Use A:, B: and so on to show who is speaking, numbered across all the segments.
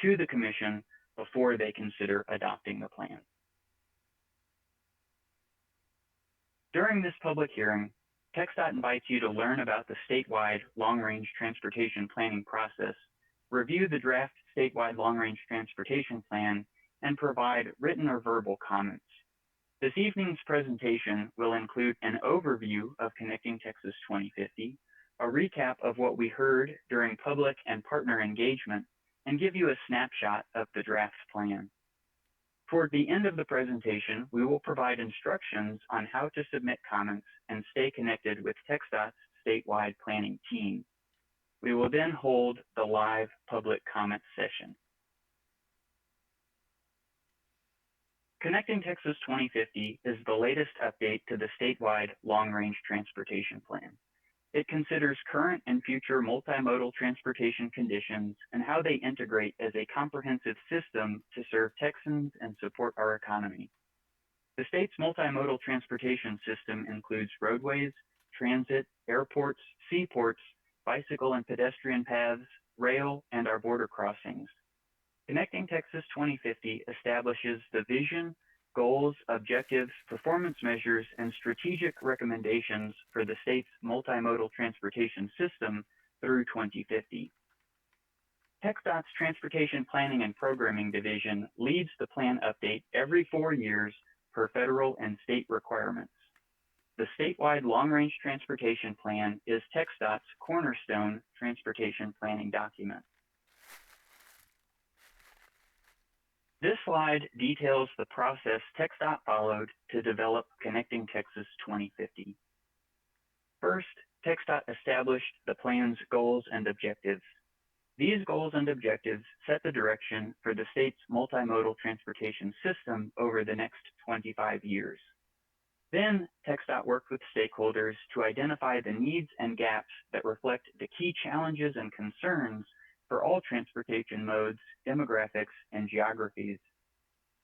A: to the Commission before they consider adopting the plan. During this public hearing, TxDOT invites you to learn about the statewide long-range transportation planning process, review the draft statewide long-range transportation plan, and provide written or verbal comments. This evening's presentation will include an overview of Connecting Texas 2050, a recap of what we heard during public and partner engagement, and give you a snapshot of the draft plan. Toward the end of the presentation, we will provide instructions on how to submit comments and stay connected with TxDOT's statewide planning team. We will then hold the live public comment session. Connecting Texas 2050 is the latest update to the statewide long-range transportation plan. It considers current and future multimodal transportation conditions and how they integrate as a comprehensive system to serve Texans and support our economy. The state's multimodal transportation system includes roadways, transit, airports, seaports, bicycle and pedestrian paths, rail, and our border crossings. Connecting Texas 2050 establishes the vision, goals, objectives, performance measures, and strategic recommendations for the state's multimodal transportation system through 2050. TxDOT's Transportation Planning and Programming Division leads the plan update every 4 years per federal and state requirements. The statewide long-range transportation plan is TxDOT's cornerstone transportation planning document. This slide details the process TxDOT followed to develop Connecting Texas 2050. First, TxDOT established the plan's goals and objectives. These goals and objectives set the direction for the state's multimodal transportation system over the next 25 years. Then, TxDOT worked with stakeholders to identify the needs and gaps that reflect the key challenges and concerns for all transportation modes, demographics, and geographies.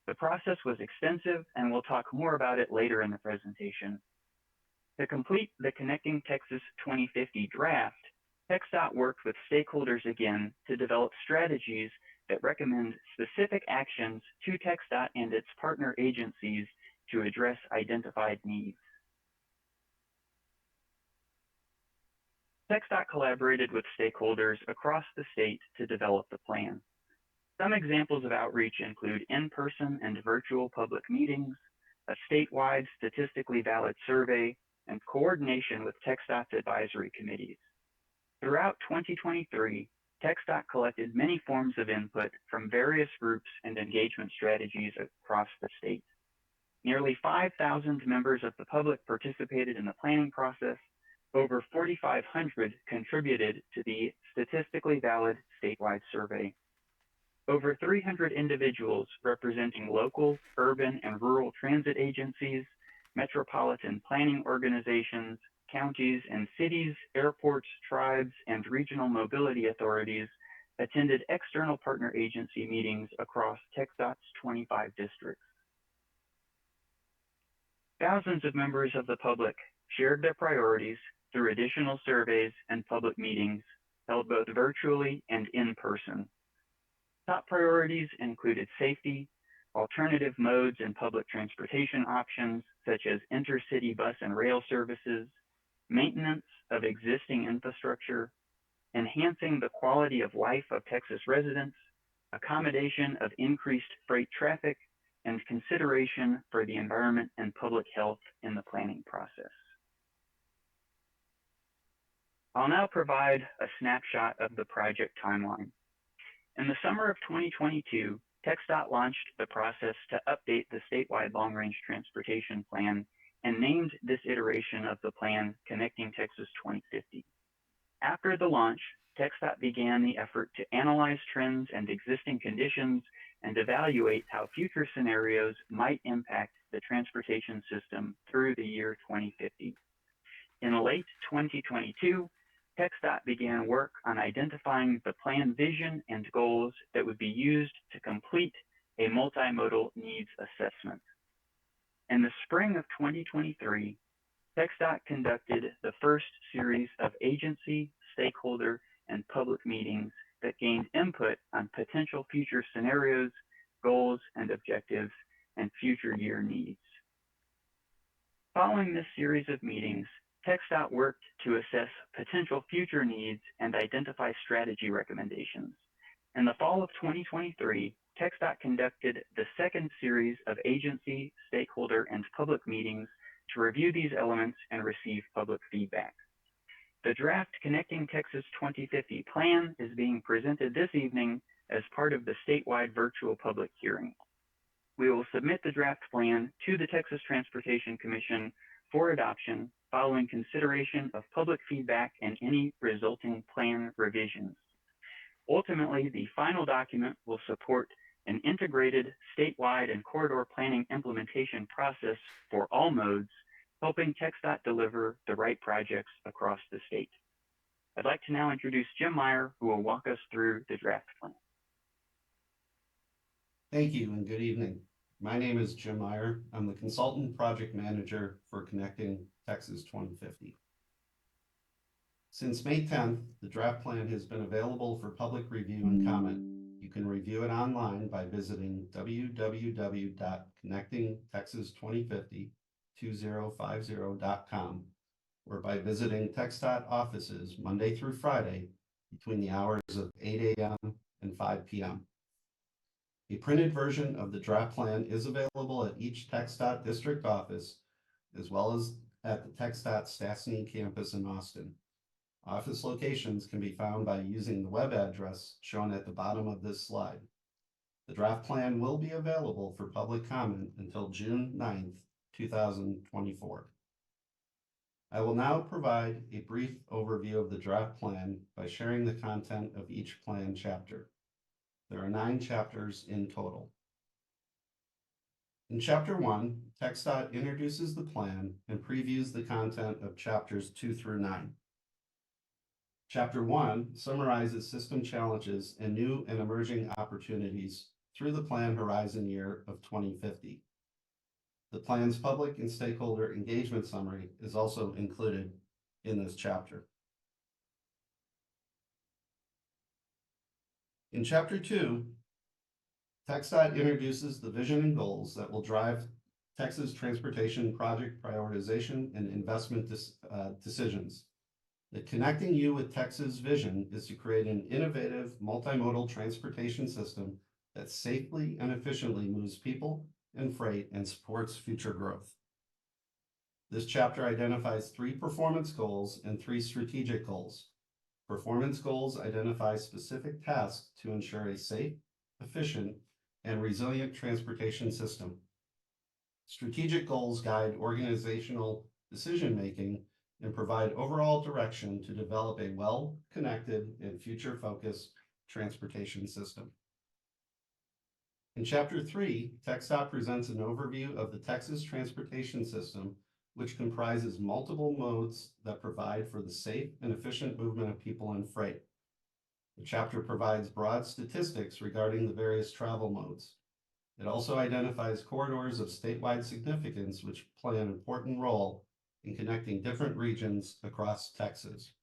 A: The process was extensive, and we'll talk more about it later in the presentation. To complete the Connecting Texas 2050 draft, TxDOT worked with stakeholders again to develop strategies that recommend specific actions to TxDOT and its partner agencies to address identified needs. TxDOT collaborated with stakeholders across the state to develop the plan. Some examples of outreach include in-person and virtual public meetings, a statewide statistically valid survey, and coordination with TxDOT's advisory committees. Throughout 2023, TxDOT collected many forms of input from various groups and engagement strategies across the state. Nearly 5,000 members of the public participated in the planning process. Over 4,500 contributed to the statistically valid statewide survey. Over 300 individuals representing local, urban, and rural transit agencies, metropolitan planning organizations, counties and cities, airports, tribes, and regional mobility authorities attended external partner agency meetings across TxDOT's 25 districts. Thousands of members of the public shared their priorities through additional surveys and public meetings held both virtually and in person. Top priorities included safety, alternative modes and public transportation options such as intercity bus and rail services, maintenance of existing infrastructure, enhancing the quality of life of Texas residents, accommodation of increased freight traffic, and consideration for the environment and public health in the planning process. I'll now provide a snapshot of the project timeline. In the summer of 2022, TxDOT launched the process to update the statewide long-range transportation plan and named this iteration of the plan Connecting Texas 2050. After the launch, TxDOT began the effort to analyze trends and existing conditions and evaluate how future scenarios might impact the transportation system through the year 2050. In late 2022, TxDOT began work on identifying the plan vision and goals that would be used to complete a multimodal needs assessment. In the spring of 2023, TxDOT conducted the first series of agency, stakeholder, and public meetings that gained input on potential future scenarios, goals and objectives, and future year needs. Following this series of meetings, TxDOT worked to assess potential future needs and identify strategy recommendations. In the fall of 2023, TxDOT conducted the second series of agency, stakeholder, and public meetings to review these elements and receive public feedback. The draft Connecting Texas 2050 plan is being presented this evening as part of the statewide virtual public hearing. We will submit the draft plan to the Texas Transportation Commission for adoption following consideration of public feedback and any resulting plan revisions. Ultimately, the final document will support an integrated statewide and corridor planning implementation process for all modes, helping TxDOT deliver the right projects across the state. I'd like to now introduce Jim Meyer, who will walk us through the draft plan.
B: Thank you and good evening. My name is Jim Meyer. I'm the Consultant Project Manager for Connecting Texas 2050. Since May 10th, the draft plan has been available for public review and comment. You can review it online by visiting www.connectingtexas2050.com or by visiting TxDOT offices Monday through Friday between the hours of 8 a.m. and 5 p.m. A printed version of the draft plan is available at each TxDOT district office, as well as at the TxDOT Stastny campus in Austin. Office locations can be found by using the web address shown at the bottom of this slide. The draft plan will be available for public comment until June 9th, 2024. I will now provide a brief overview of the draft plan by sharing the content of each plan chapter. There are 9 chapters in total. In Chapter 1, TxDOT introduces the plan and previews the content of chapters 2 through 9. Chapter 1 summarizes system challenges and new and emerging opportunities through the plan horizon year of 2050. The plan's public and stakeholder engagement summary is also included in this chapter. In Chapter 2, TxDOT introduces the vision and goals that will drive Texas transportation project prioritization and investment decisions. The Connecting You with Texas vision is to create an innovative multimodal transportation system that safely and efficiently moves people and freight and supports future growth. This chapter identifies 3 performance goals and 3 strategic goals. Performance goals identify specific tasks to ensure a safe, efficient, and resilient transportation system. Strategic goals guide organizational decision-making and provide overall direction to develop a well-connected and future-focused transportation system. In Chapter 3, TxDOT presents an overview of the Texas transportation system, which comprises multiple modes that provide for the safe and efficient movement of people and freight. The chapter provides broad statistics regarding the various travel modes. It also identifies corridors of statewide significance which play an important role in connecting different regions across Texas.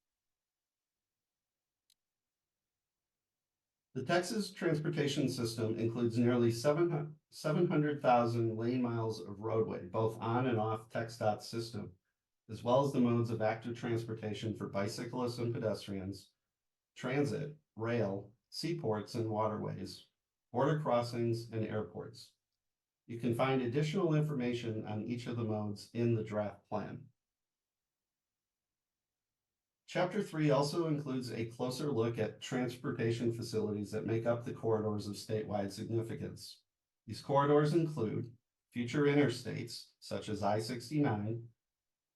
B: The Texas transportation system includes nearly 700,000 lane miles of roadway, both on and off TxDOT's system, as well as the modes of active transportation for bicyclists and pedestrians, transit, rail, seaports and waterways, border crossings, and airports. You can find additional information on each of the modes in the draft plan. Chapter 3 also includes a closer look at transportation facilities that make up the corridors of statewide significance. These corridors include future interstates, such as I-69,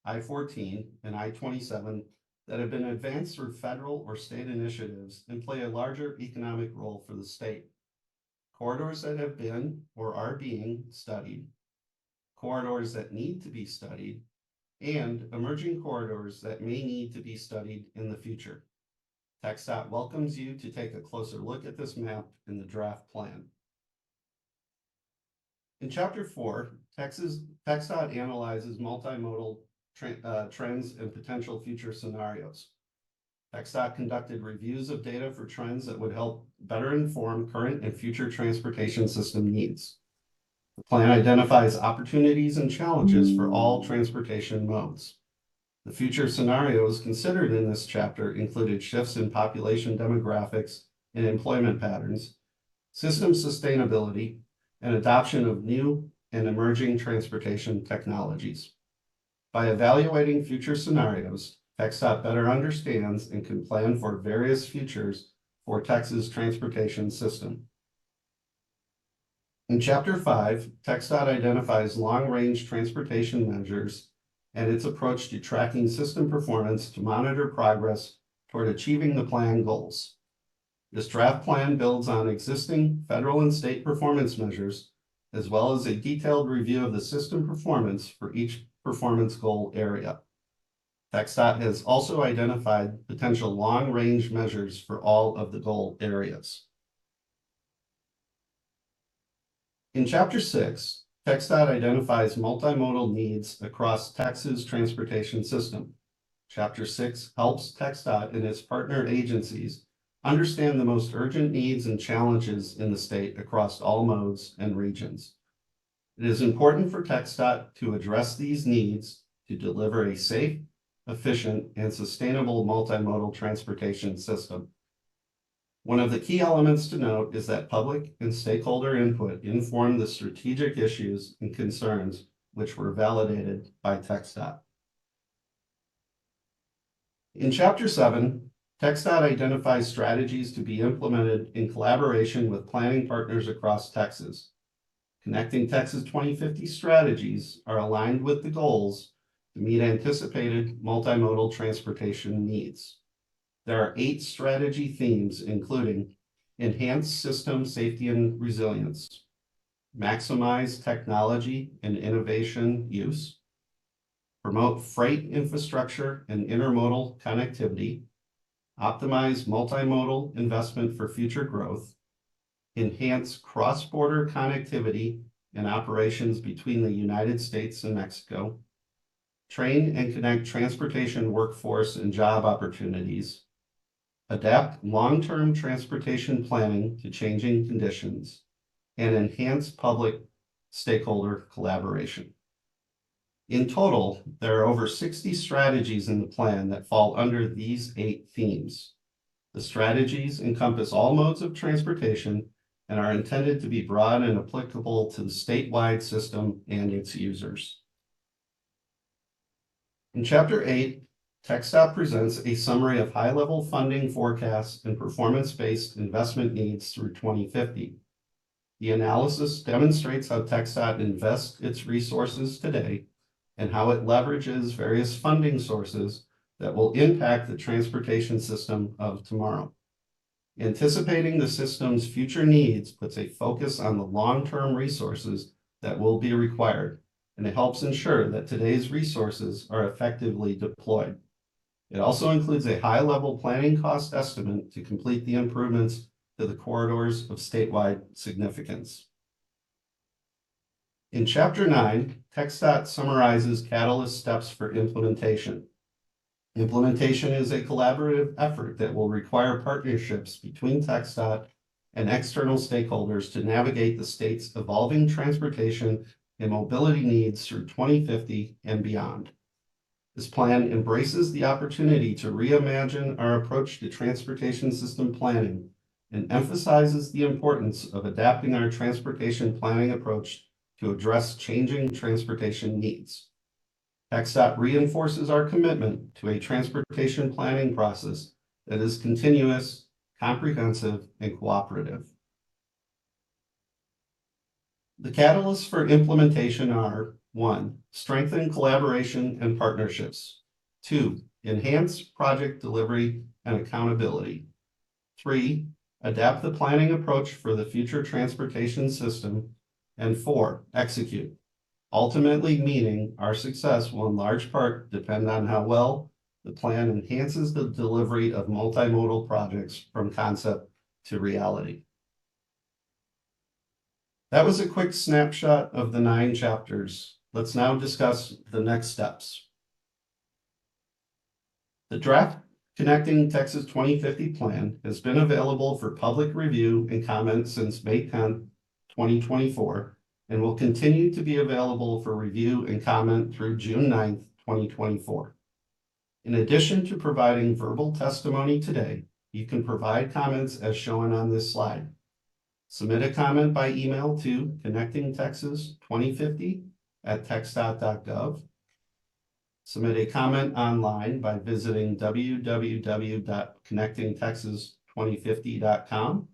B: I-14, and I-27, that have been advanced through federal or state initiatives and play a larger economic role for the state. Corridors that have been or are being studied, corridors that need to be studied, and emerging corridors that may need to be studied in the future. TxDOT welcomes you to take a closer look at this map in the draft plan. In Chapter 4, TxDOT analyzes multimodal trends and potential future scenarios. TxDOT conducted reviews of data for trends that would help better inform current and future transportation system needs. The plan identifies opportunities and challenges for all transportation modes. The future scenarios considered in this chapter included shifts in population demographics and employment patterns, system sustainability, and adoption of new and emerging transportation technologies. By evaluating future scenarios, TxDOT better understands and can plan for various futures for Texas transportation system. In Chapter 5, TxDOT identifies long-range transportation measures and its approach to tracking system performance to monitor progress toward achieving the plan goals. This draft plan builds on existing federal and state performance measures, as well as a detailed review of the system performance for each performance goal area. TxDOT has also identified potential long-range measures for all of the goal areas. In Chapter 6, TxDOT identifies multimodal needs across Texas transportation system. Chapter 6 helps TxDOT and its partner agencies understand the most urgent needs and challenges in the state across all modes and regions. It is important for TxDOT to address these needs to deliver a safe, efficient, and sustainable multimodal transportation system. One of the key elements to note is that public and stakeholder input informed the strategic issues and concerns which were validated by TxDOT. In Chapter 7, TxDOT identifies strategies to be implemented in collaboration with planning partners across Texas. Connecting Texas 2050 strategies are aligned with the goals to meet anticipated multimodal transportation needs. There are 8 strategy themes, including enhance system safety and resilience, maximize technology and innovation use, promote freight infrastructure and intermodal connectivity, optimize multimodal investment for future growth, enhance cross-border connectivity and operations between the United States and Mexico, train and connect transportation workforce and job opportunities, adapt long-term transportation planning to changing conditions, and enhance public stakeholder collaboration. In total, there are over 60 strategies in the plan that fall under these 8 themes. The strategies encompass all modes of transportation and are intended to be broad and applicable to the statewide system and its users. In Chapter 8, TxDOT presents a summary of high-level funding forecasts and performance-based investment needs through 2050. The analysis demonstrates how TxDOT invests its resources today and how it leverages various funding sources that will impact the transportation system of tomorrow. Anticipating the system's future needs puts a focus on the long-term resources that will be required, and it helps ensure that today's resources are effectively deployed. It also includes a high-level planning cost estimate to complete the improvements to the corridors of statewide significance. In Chapter 9, TxDOT summarizes catalyst steps for implementation. Implementation is a collaborative effort that will require partnerships between TxDOT and external stakeholders to navigate the state's evolving transportation and mobility needs through 2050 and beyond. This plan embraces the opportunity to reimagine our approach to transportation system planning and emphasizes the importance of adapting our transportation planning approach to address changing transportation needs. TxDOT reinforces our commitment to a transportation planning process that is continuous, comprehensive, and cooperative. The catalysts for implementation are: 1. Strengthen collaboration and partnerships. 2. Enhance project delivery and accountability. 3. Adapt the planning approach for the future transportation system. And 4. Execute. Ultimately meaning our success will in large part depend on how well the plan enhances the delivery of multimodal projects from concept to reality. That was a quick snapshot of the 9 chapters. Let's now discuss the next steps. The draft Connecting Texas 2050 plan has been available for public review and comment since May 10th, 2024, and will continue to be available for review and comment through June 9th, 2024. In addition to providing verbal testimony today, you can provide comments as shown on this slide. Submit a comment by email to connectingtexas2050@txdot.gov. Submit a comment online by visiting www.connectingtexas2050.com.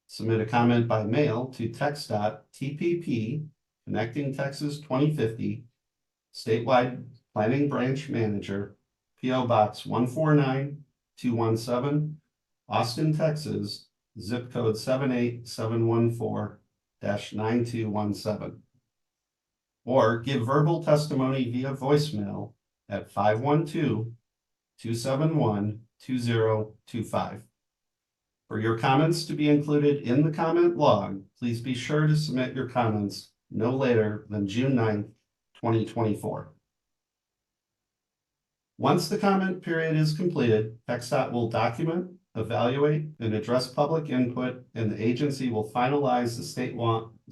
B: Submit a comment by mail to text.tpp Connecting Texas 2050, Statewide Planning Branch Manager, P.O. Box 149217, Austin, Texas, zip code 78714-9217. Or give verbal testimony via voicemail at 512-271-2025. For your comments to be included in the comment log, please be sure to submit your comments no later than June 9th, 2024. Once the comment period is completed, TxDOT will document, evaluate, and address public input, and the agency will finalize the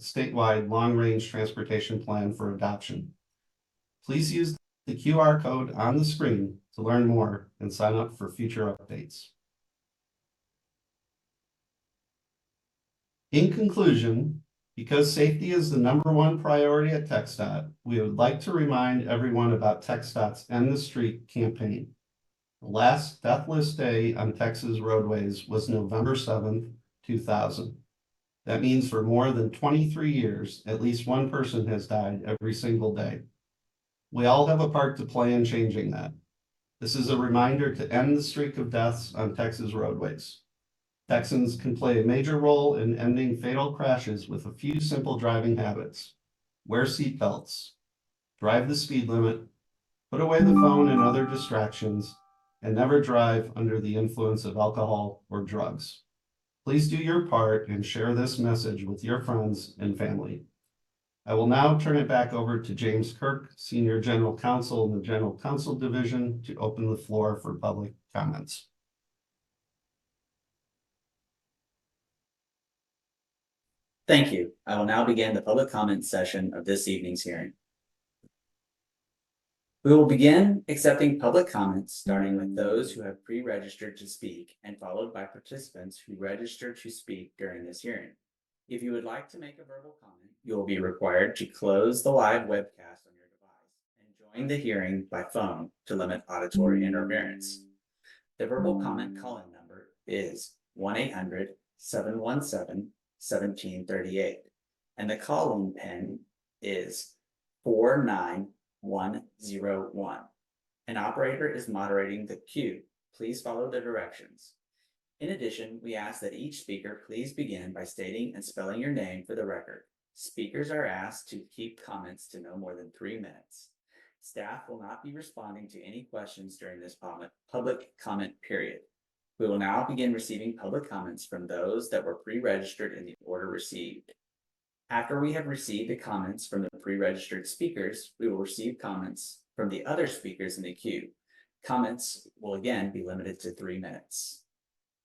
B: statewide long-range transportation plan for adoption. Please use the QR code on the screen to learn more and sign up for future updates. In conclusion, because safety is the #1 priority at TxDOT, we would like to remind everyone about TxDOT's End the Street campaign. The last deathless day on Texas roadways was November 7th, 2000. That means for more than 23 years, at least one person has died every single day. We all have a part to play in changing that. This is a reminder to end the streak of deaths on Texas roadways. Texans can play a major role in ending fatal crashes with a few simple driving habits. Wear seatbelts, drive the speed limit, put away the phone and other distractions, and never drive under the influence of alcohol or drugs. Please do your part and share this message with your friends and family. I will now turn it back over to James Kirk, Senior General Counsel in the General Counsel Division, to open the floor for public comments.
C: Thank you. I will now begin the public comment session of this evening's hearing. We will begin accepting public comments, starting with those who have pre-registered to speak and followed by participants who registered to speak during this hearing. If you would like to make a verbal comment, you will be required to close the live webcast on your device and join the hearing by phone to limit auditory interference. The verbal comment call-in number is 1-800-717-1738, and the call-in PIN is 49101. An operator is moderating the queue. Please follow the directions. In addition, we ask that each speaker please begin by stating and spelling your name for the record. Speakers are asked to keep comments to no more than 3 minutes. Staff will not be responding to any questions during this public comment period. We will now begin receiving public comments from those that were pre-registered in the order received. After we have received the comments from the pre-registered speakers, we will receive comments from the other speakers in the queue. Comments will again be limited to 3 minutes.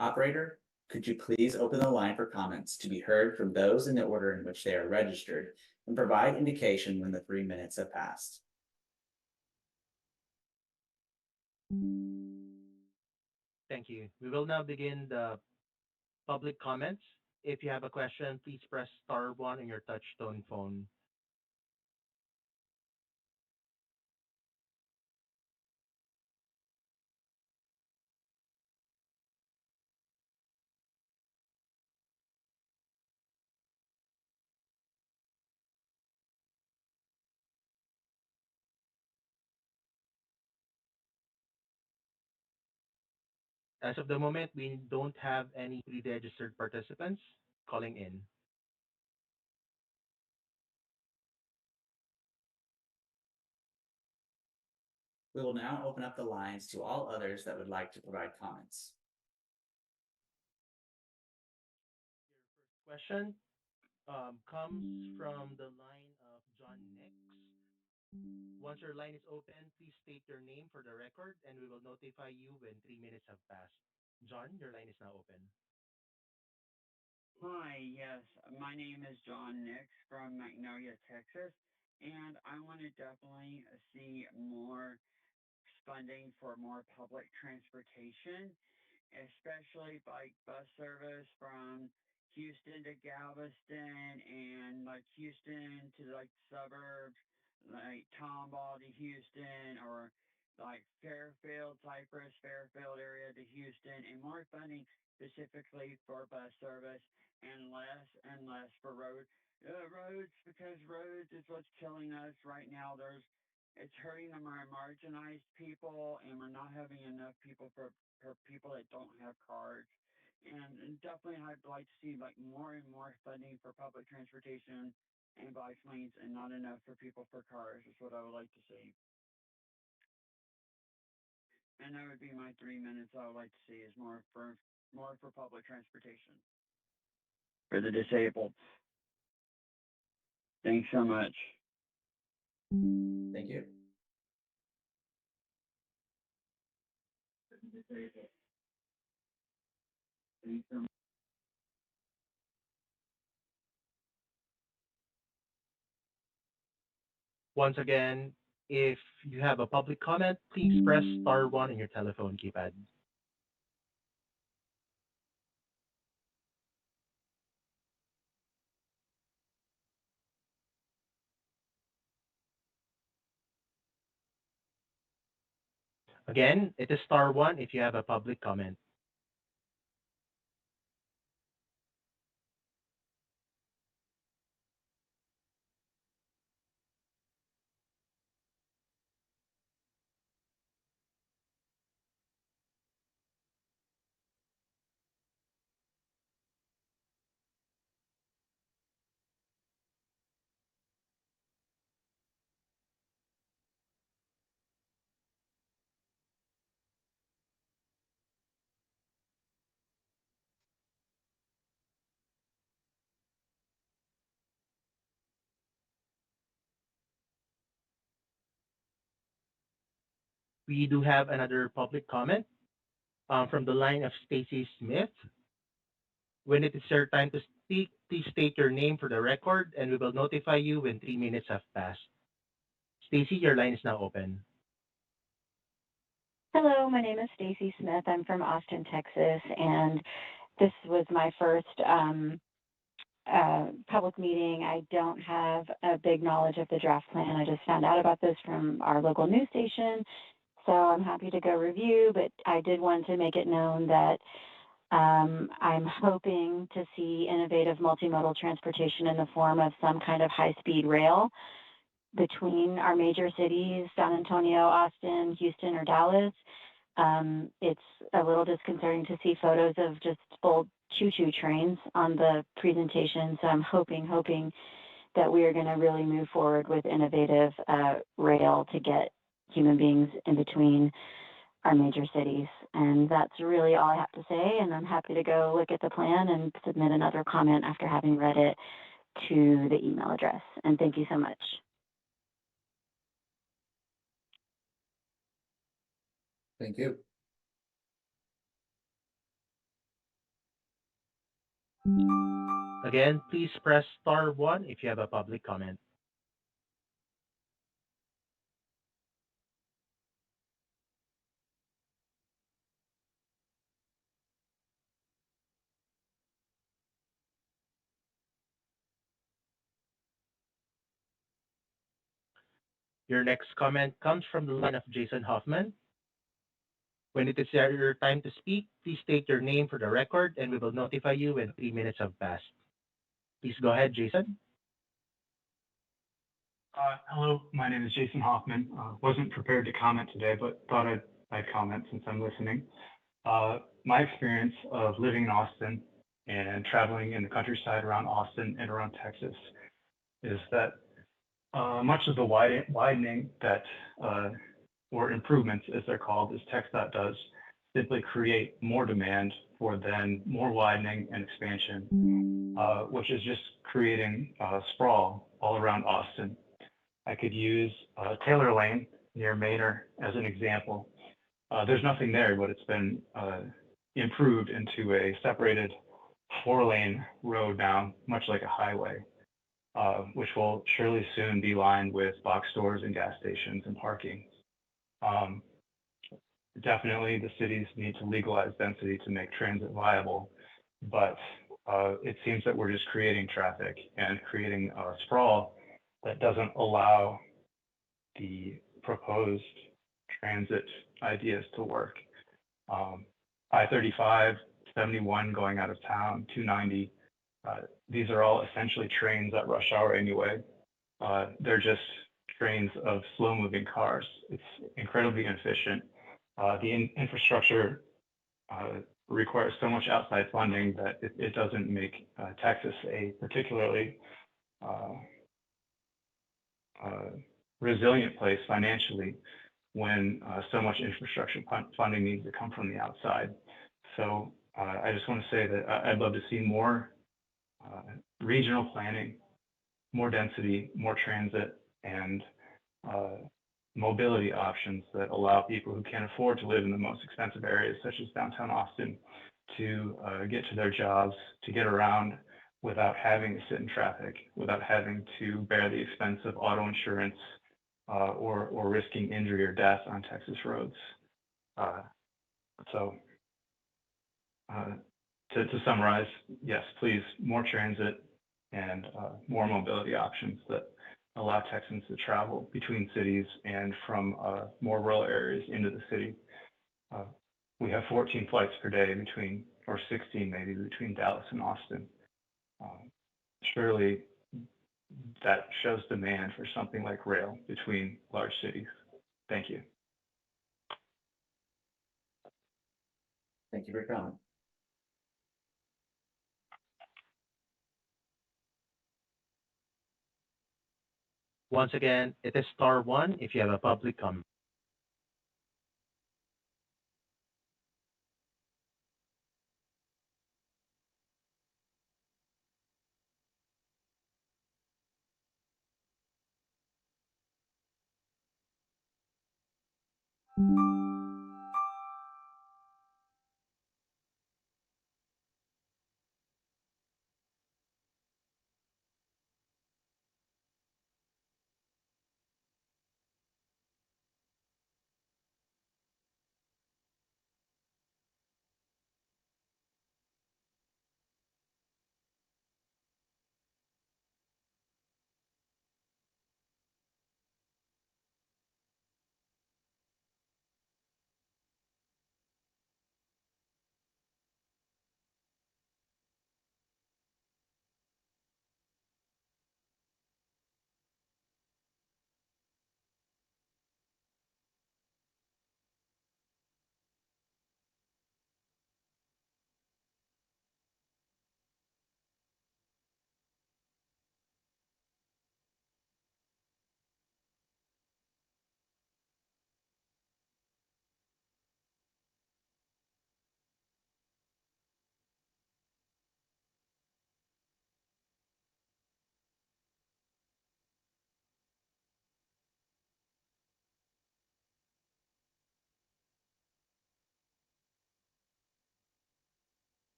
C: Operator, could you please open the line for comments to be heard from those in the order in which they are registered and provide indication when the 3 minutes have passed?
D: Thank you. We will now begin the public comments. If you have a question, please press star one on your touch-tone phone. As of the moment, we don't have any pre-registered participants calling in.
C: We will now open up the lines to all others that would like to provide comments.
D: Your first question comes from the line of John Nix. Once your line is open, please state your name for the record, and we will notify you when 3 minutes have passed. John, your line is now open.
E: Hi, yes, my name is John Nix from Magnolia, Texas, and I want to definitely see more funding for more public transportation, especially like bus service from Houston to Galveston and like Houston to like suburbs, like Tomball to Houston or like Fairfield, Cypress, Fairfield area to Houston, and more funding specifically for bus service and less for roads because roads is what's killing us right now. It's hurting the more marginalized people, and we're not having enough people for people that don't have cars. And definitely, I'd like to see like more and more funding for public transportation and bike lanes, and not enough for people for cars. Is what I would like to see. And that would be my 3 minutes. I would like to see is more for public transportation for the disabled. Thanks so much.
C: Thank you.
D: Once again, if you have a public comment, please press star one on your telephone keypad. Again, it is star one if you have a public comment. We do have another public comment from the line of Stacy Smith. When it is your time to speak, please state your name for the record, and we will notify you when 3 minutes have passed. Stacy, your line is now open.
F: Hello, my name is Stacy Smith. I'm from Austin, Texas, and this was my first public meeting. I don't have a big knowledge of the draft plan. I just found out about this from our local news station, so I'm happy to go review, but I did want to make it known that I'm hoping to see innovative multimodal transportation in the form of some kind of high-speed rail between our major cities, San Antonio, Austin, Houston, or Dallas. It's a little disconcerting to see photos of just old choo-choo trains on the presentation. So I'm hoping that we are going to really move forward with innovative rail to get human beings in between our major cities. And that's really all I have to say. And I'm happy to go look at the plan and submit another comment after having read it to the email address. And thank you so much.
C: Thank you.
D: Again, please press star one if you have a public comment. Your next comment comes from the line of Jason Hoffman. When it is your time to speak, please state your name for the record, and we will notify you when 3 minutes have passed. Please go ahead, Jason.
G: Hello, my name is Jason Hoffman. Wasn't prepared to comment today, but thought I'd comment since I'm listening. My experience of living in Austin and traveling in the countryside around Austin and around Texas is that much of the widening that, or improvements as they're called, as TxDOT does, simply create more demand for then more widening and expansion, which is just creating sprawl all around Austin. I could use Taylor Lane near Manor as an example. There's nothing there, but it's been improved into a separated 4-lane road now, much like a highway, which will surely soon be lined with box stores and gas stations and parking. Definitely, the cities need to legalize density to make transit viable, but it seems that we're just creating traffic and creating sprawl that doesn't allow the proposed transit ideas to work. I-35, 71 going out of town, 290, these are all essentially trains at rush hour anyway. They're just trains of slow-moving cars. It's incredibly inefficient. The infrastructure requires so much outside funding that it doesn't make Texas a particularly resilient place financially when so much infrastructure funding needs to come from the outside. So I just want to say that I'd love to see more regional planning, more density, more transit, and mobility options that allow people who can't afford to live in the most expensive areas, such as downtown Austin, to get to their jobs, to get around without having to sit in traffic, without having to bear the expense of auto insurance or risking injury or death on Texas roads. To summarize, yes, please, more transit and more mobility options that allow Texans to travel between cities and from more rural areas into the city. We have 14 flights per day between, or 16 maybe, between Dallas and Austin. Surely that shows demand for something like rail between large cities. Thank you.
C: Thank you for your comment.
D: Once again, it is *1 if you have a public comment.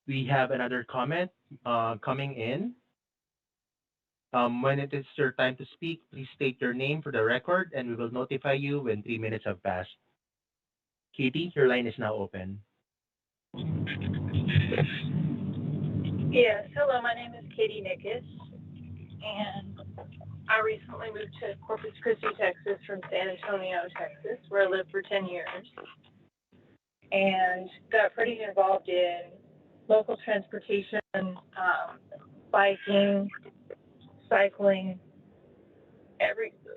D: We have another comment coming in. When it is your time to speak, please state your name for the record, and we will notify you when 3 minutes have passed. Katie, your line is now open.
H: Yes, hello, my name is Katie Nickus, and I recently moved to Corpus Christi, Texas from San Antonio, Texas, where I lived for 10 years. and got pretty involved in local transportation, biking, cycling,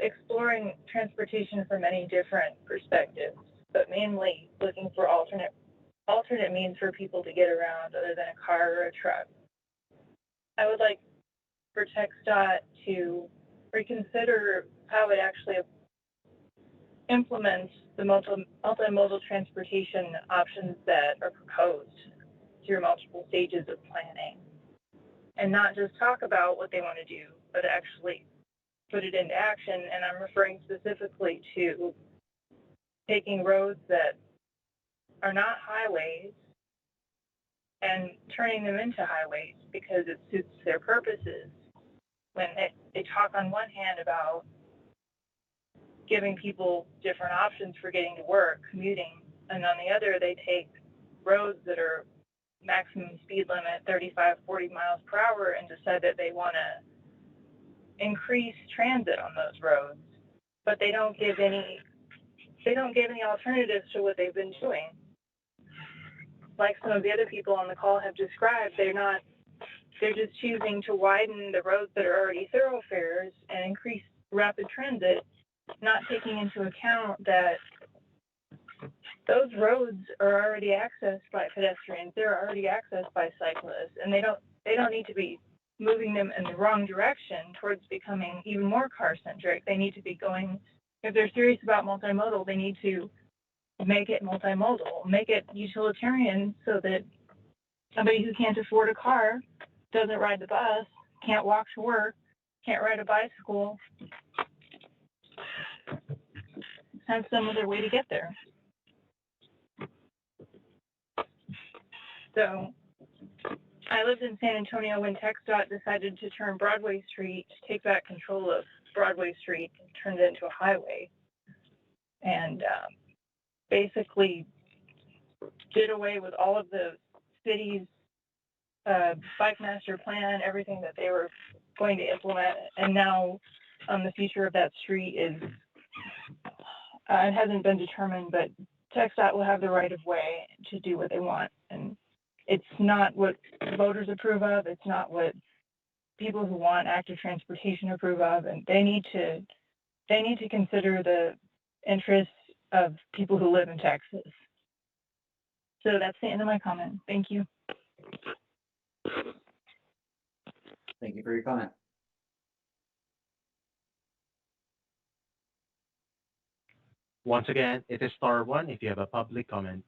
H: exploring transportation from many different perspectives, but mainly looking for alternate means for people to get around other than a car or a truck. I would like for TxDOT to reconsider how it actually implements the multimodal transportation options that are proposed through multiple stages of planning, and not just talk about what they want to do, but actually put it into action. And I'm referring specifically to taking roads that are not highways and turning them into highways because it suits their purposes. When they talk on one hand about giving people different options for getting to work, commuting, and on the other, they take roads that are maximum speed limit 35, 40 miles per hour and decide that they want to increase transit on those roads, but they don't give any alternatives to what they've been doing. Like some of the other people on the call have described, they're just choosing to widen the roads that are already thoroughfares and increase rapid transit, not taking into account that those roads are already accessed by pedestrians, they're already accessed by cyclists, and they don't need to be moving them in the wrong direction towards becoming even more car-centric. They need to be going, if they're serious about multimodal, they need to make it multimodal, make it utilitarian so that somebody who can't afford a car doesn't ride the bus, can't walk to work, can't ride a bicycle, have some other way to get there. So I lived in San Antonio when TxDOT decided to turn Broadway Street, take back control of Broadway Street and turn it into a highway. And basically did away with all of the city's bike master plan, everything that they were going to implement. And now the future of that street is, it hasn't been determined, but TxDOT will have the right of way to do what they want. And it's not what voters approve of. It's not what people who want active transportation approve of. And they need to consider the interests of people who live in Texas. So that's the end of my comment. Thank you.
C: Thank you for your comment.
D: Once again, it is *1 if you have a public comment.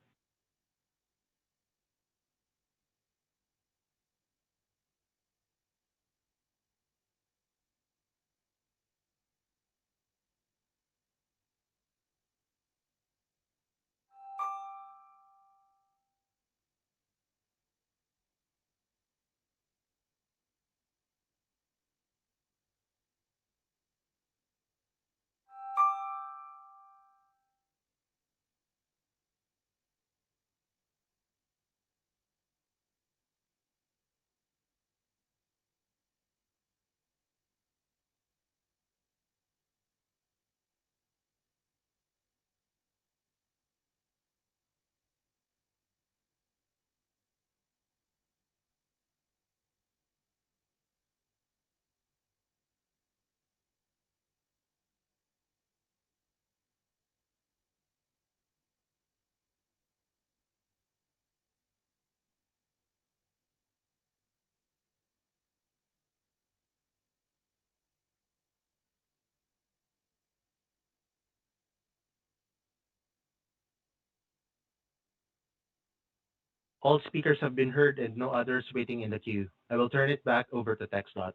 D: All speakers have been heard and no others waiting in the queue. I will turn it back over to TxDOT.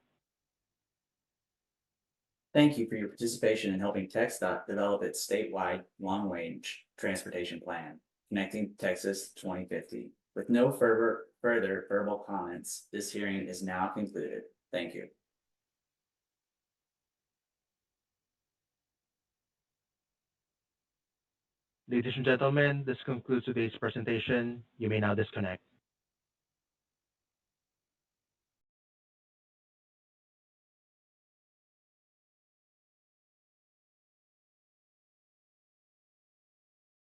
C: Thank you for your participation in helping TxDOT develop its statewide long-range transportation plan, Connecting Texas 2050. With no further verbal comments, this hearing is now concluded. Thank you.
D: Ladies and gentlemen, this concludes today's presentation. You may now disconnect.